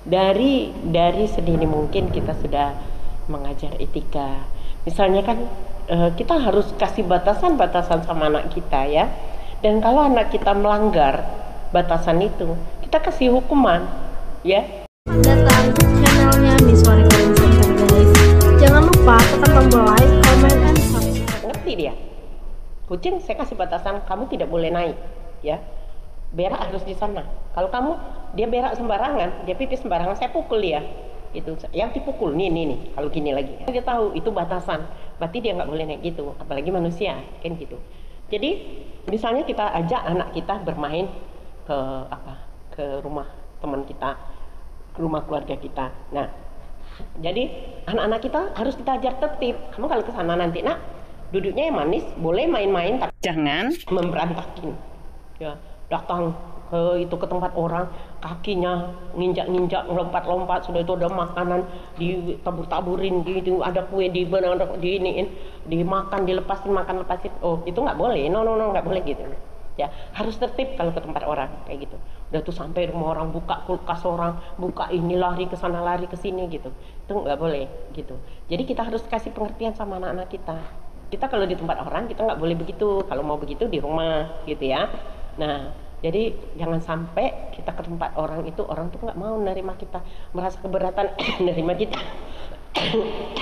dari sedini mungkin kita sudah mengajar etika. Misalnya kan kita harus kasih batasan-batasan sama anak kita ya. Dan kalau anak kita melanggar batasan itu, kita kasih hukuman ya. Datang ke channelnya Miss Warren Center guys. Jangan lupa tekan tombol like, comment, and subscribe. Ngerti dia? Kucing saya kasih batasan, kamu tidak boleh naik ya. Berak harus di sana. Kalau kamu dia berak sembarangan, dia pipis sembarangan, saya pukul dia. Itu yang dipukul nih. Kalau gini lagi, dia tahu itu batasan. Berarti dia nggak boleh naik gitu. Apalagi manusia kan gitu. Jadi misalnya kita ajak anak kita bermain ke rumah teman kita, ke rumah keluarga kita. Nah, jadi anak-anak kita harus kita ajar tertib. Kamu kalau ke sana nanti nak duduknya yang manis, boleh main-main tapi jangan memberantakin. Ya, datang ke tempat orang, kakinya nginjak-nginjak, lompat-lompat, sudah itu ada makanan ditabur-taburin gitu, ada kue diiniin, dimakan, dilepasin, lepasin. Oh, itu nggak boleh. No, nggak boleh gitu. Ya, harus tertib kalau ke tempat orang kayak gitu. Udah tuh sampai rumah orang, buka kulkas orang, buka ini, lari ke sana, lari ke sini gitu. Itu nggak boleh gitu. Jadi kita harus kasih pengertian sama anak-anak kita. Kita kalau di tempat orang kita nggak boleh begitu. Kalau mau begitu di rumah gitu ya. Nah, jadi jangan sampai kita ke tempat orang itu orang tuh nggak mau menerima kita, merasa keberatan menerima kita.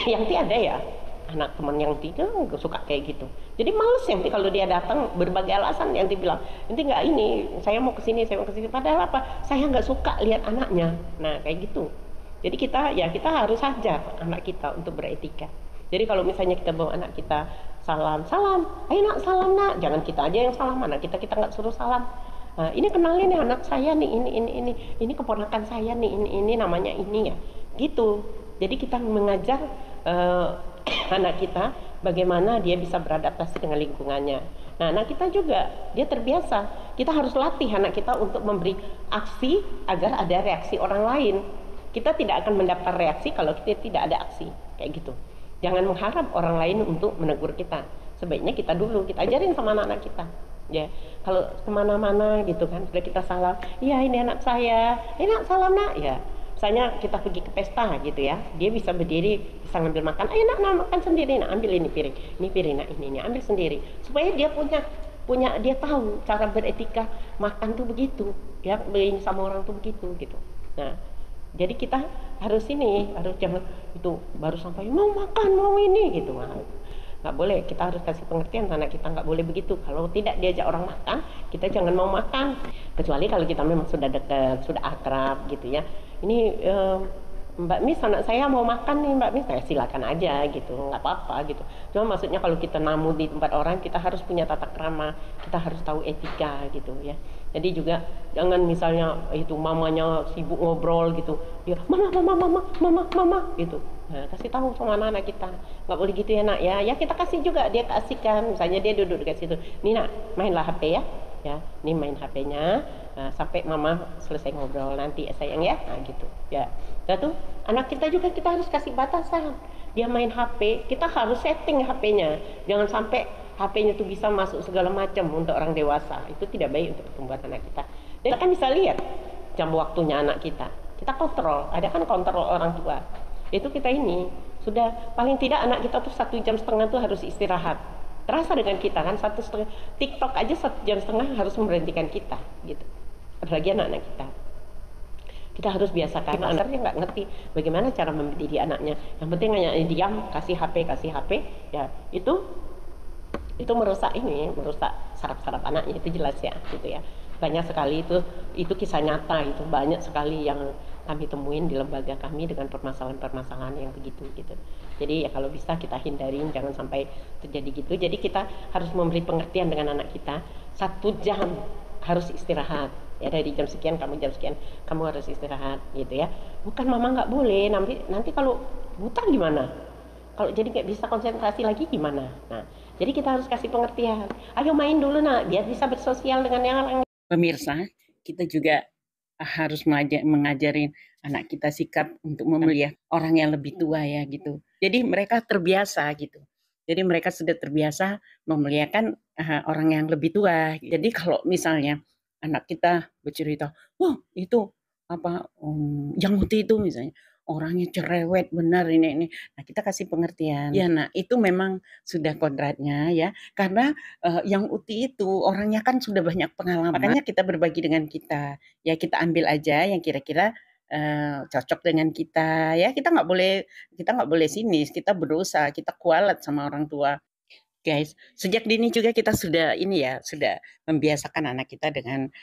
Yang ada ya anak teman yang tidak suka kayak gitu. Jadi males yang kalau dia datang berbagai alasan yang bilang, nanti nggak ini, saya mau kesini. Padahal apa? Saya nggak suka lihat anaknya. Nah kayak gitu. Jadi kita harus ajar anak kita untuk beretika. Jadi kalau misalnya kita bawa anak kita salam, ayo nak salam nak, jangan kita aja yang salam, anak kita nggak suruh salam. Nah, ini kenalin nih anak saya nih, ini keponakan saya nih, ini namanya ini ya, gitu. Jadi kita mengajar anak kita bagaimana dia bisa beradaptasi dengan lingkungannya. Nah, anak kita juga dia terbiasa. Kita harus latih anak kita untuk memberi aksi agar ada reaksi orang lain. Kita tidak akan mendapat reaksi kalau kita tidak ada aksi, kayak gitu. Jangan mengharap orang lain untuk menegur kita. Sebaiknya kita dulu, kita ajarin sama anak-anak kita. Ya, kalau kemana-mana gitu kan, sudah kita salam, iya ini anak saya, ini nak salam nak, ya. Misalnya kita pergi ke pesta gitu ya, dia bisa berdiri, bisa ngambil makan, ayo nak makan sendiri, nak ambil ini piring nak ini ambil sendiri, supaya dia punya dia tahu cara beretika makan tuh begitu, ya beli sama orang tuh begitu gitu. Nah, jadi kita harus jangan itu baru sampai mau makan mau ini gitu. Nah, nggak boleh, kita harus kasih pengertian anak kita nggak boleh begitu. Kalau tidak diajak orang makan, kita jangan mau makan, kecuali kalau kita memang sudah dekat, sudah akrab gitu ya. Ini Mbak Miss, anak saya mau makan nih Mbak Miss, silakan aja gitu, nggak apa-apa gitu. Cuma maksudnya kalau kita namu di tempat orang, kita harus punya tata krama, kita harus tahu etika gitu ya. Jadi juga jangan misalnya itu mamanya sibuk ngobrol gitu, dia mama gitu. Nah, kasih tahu sama anak-anak kita, nggak boleh gitu ya nak ya. Ya kita kasih juga, dia kasihkan, misalnya dia duduk dekat situ, nih nak mainlah HP ya, nih main HP-nya. Nah, sampai mama selesai ngobrol nanti ya sayang ya, nah gitu ya. Udah tuh anak kita juga kita harus kasih batasan. Dia main HP, kita harus setting HP-nya, jangan sampai HP-nya tuh bisa masuk segala macam untuk orang dewasa. Itu tidak baik untuk pertumbuhan anak kita. Dan kita kan bisa lihat jam waktunya anak kita kontrol, ada kan kontrol orang tua. Itu kita ini sudah paling tidak anak kita tuh 1,5 jam tuh harus istirahat. Terasa dengan kita kan 1,5 TikTok aja 1,5 jam harus memberhentikan kita gitu. Apalagi anak-anak kita harus biasakan. Anaknya nggak ngerti bagaimana cara mendidik anaknya, yang penting hanya diam, kasih HP ya. Itu merusak saraf anaknya, itu jelas ya gitu ya. Banyak sekali itu kisah nyata, itu banyak sekali yang kami temuin di lembaga kami dengan permasalahan-permasalahan yang begitu gitu. Jadi ya kalau bisa kita hindarin, jangan sampai terjadi gitu. Jadi kita harus memberi pengertian dengan anak kita, 1 jam harus istirahat ya, dari jam sekian kamu harus istirahat gitu ya. Bukan mama nggak boleh, nanti kalau buta gimana, kalau jadi nggak bisa konsentrasi lagi gimana. Nah, jadi kita harus kasih pengertian, ayo main dulu nak biar bisa bersosial dengan yang lain. Pemirsa, kita juga harus mengajarin anak kita sikap untuk memuliakan orang yang lebih tua ya gitu. Jadi mereka terbiasa gitu. Jadi mereka sudah terbiasa memuliakan orang yang lebih tua. Jadi kalau misalnya anak kita bercerita, wah itu yang putih itu misalnya, orangnya cerewet benar ini. Nah, kita kasih pengertian. Ya, nah itu memang sudah kodratnya ya, karena, yang uti itu orangnya kan sudah banyak pengalaman, makanya kita berbagi dengan kita. Ya kita ambil aja yang kira-kira, cocok dengan kita ya, kita nggak boleh sinis, kita berdosa, kita kualat sama orang tua. Guys, sejak dini juga kita sudah ini ya, sudah membiasakan anak kita dengan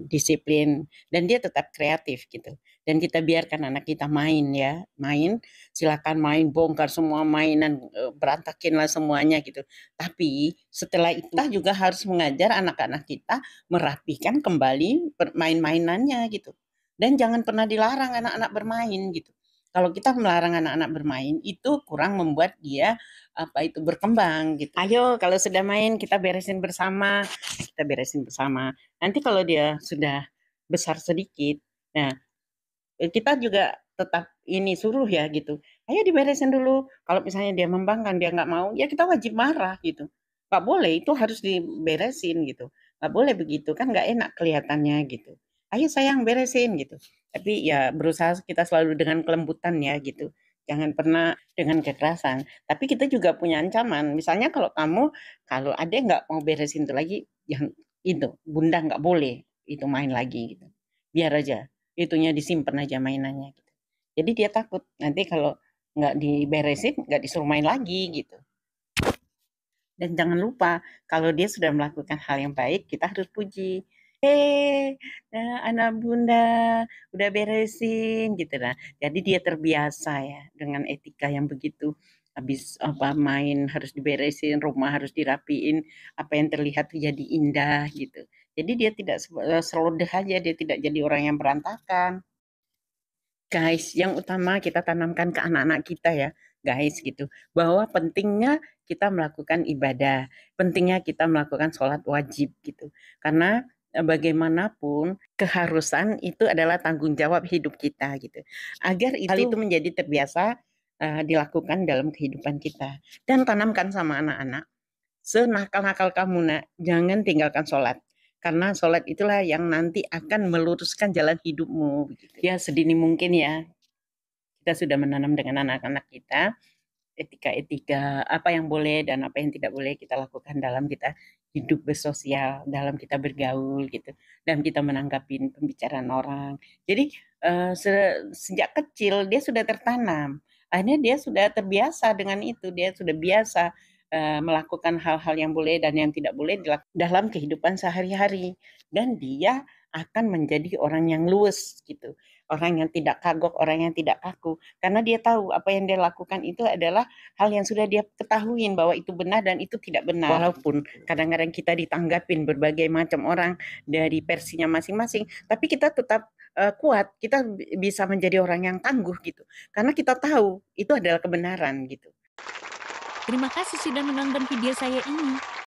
disiplin dan dia tetap kreatif gitu. Dan kita biarkan anak kita main ya, main, silakan main, bongkar semua mainan, berantakinlah semuanya gitu. Tapi setelah itu kita juga harus mengajar anak-anak kita merapikan kembali main-mainannya gitu. Dan jangan pernah dilarang anak-anak bermain gitu. Kalau kita melarang anak-anak bermain, itu kurang membuat dia berkembang gitu. Ayo kalau sudah main kita beresin bersama, kita beresin bersama. Nanti kalau dia sudah besar sedikit, nah kita juga tetap ini suruh ya gitu. Ayo diberesin dulu. Kalau misalnya dia membangkang, dia nggak mau, ya kita wajib marah gitu. Nggak boleh, itu harus diberesin gitu. Nggak boleh begitu, kan nggak enak kelihatannya gitu. Ayo sayang beresin gitu. Tapi ya berusaha kita selalu dengan kelembutan ya gitu. Jangan pernah dengan kekerasan. Tapi kita juga punya ancaman. Misalnya kalau ada yang nggak mau beresin itu lagi, yang itu, bunda nggak boleh itu main lagi gitu. Biar aja itunya disimpan aja mainannya gitu. Jadi dia takut nanti kalau nggak diberesin nggak disuruh main lagi gitu. Dan jangan lupa kalau dia sudah melakukan hal yang baik kita harus puji. Anak bunda udah beresin gitu lah. Jadi dia terbiasa ya dengan etika yang begitu. Habis main harus diberesin, rumah harus dirapiin, apa yang terlihat tuh jadi indah gitu. Jadi dia tidak selodeh aja, dia tidak jadi orang yang berantakan. Guys, yang utama kita tanamkan ke anak-anak kita ya, guys gitu, bahwa pentingnya kita melakukan ibadah, pentingnya kita melakukan sholat wajib gitu. Karena bagaimanapun keharusan itu adalah tanggung jawab hidup kita gitu. Agar hal itu menjadi terbiasa dilakukan dalam kehidupan kita. Dan tanamkan sama anak-anak, senakal-nakal kamu nak, jangan tinggalkan sholat. Karena sholat itulah yang nanti akan meluruskan jalan hidupmu. Ya sedini mungkin ya, kita sudah menanam dengan anak-anak kita etika-etika apa yang boleh dan apa yang tidak boleh kita lakukan dalam kita hidup bersosial, dalam kita bergaul gitu, dan kita menanggapi pembicaraan orang. Jadi sejak kecil dia sudah tertanam. Akhirnya dia sudah terbiasa dengan itu, dia sudah biasa melakukan hal-hal yang boleh dan yang tidak boleh dalam kehidupan sehari-hari. Dan dia akan menjadi orang yang luwes gitu. Orang yang tidak kagok, orang yang tidak kaku. Karena dia tahu apa yang dia lakukan itu adalah hal yang sudah dia ketahuin bahwa itu benar dan itu tidak benar. Walaupun kadang-kadang kita ditanggapin berbagai macam orang dari versinya masing-masing, tapi kita tetap kuat, kita bisa menjadi orang yang tangguh gitu. Karena kita tahu itu adalah kebenaran gitu. Terima kasih sudah menonton video saya ini.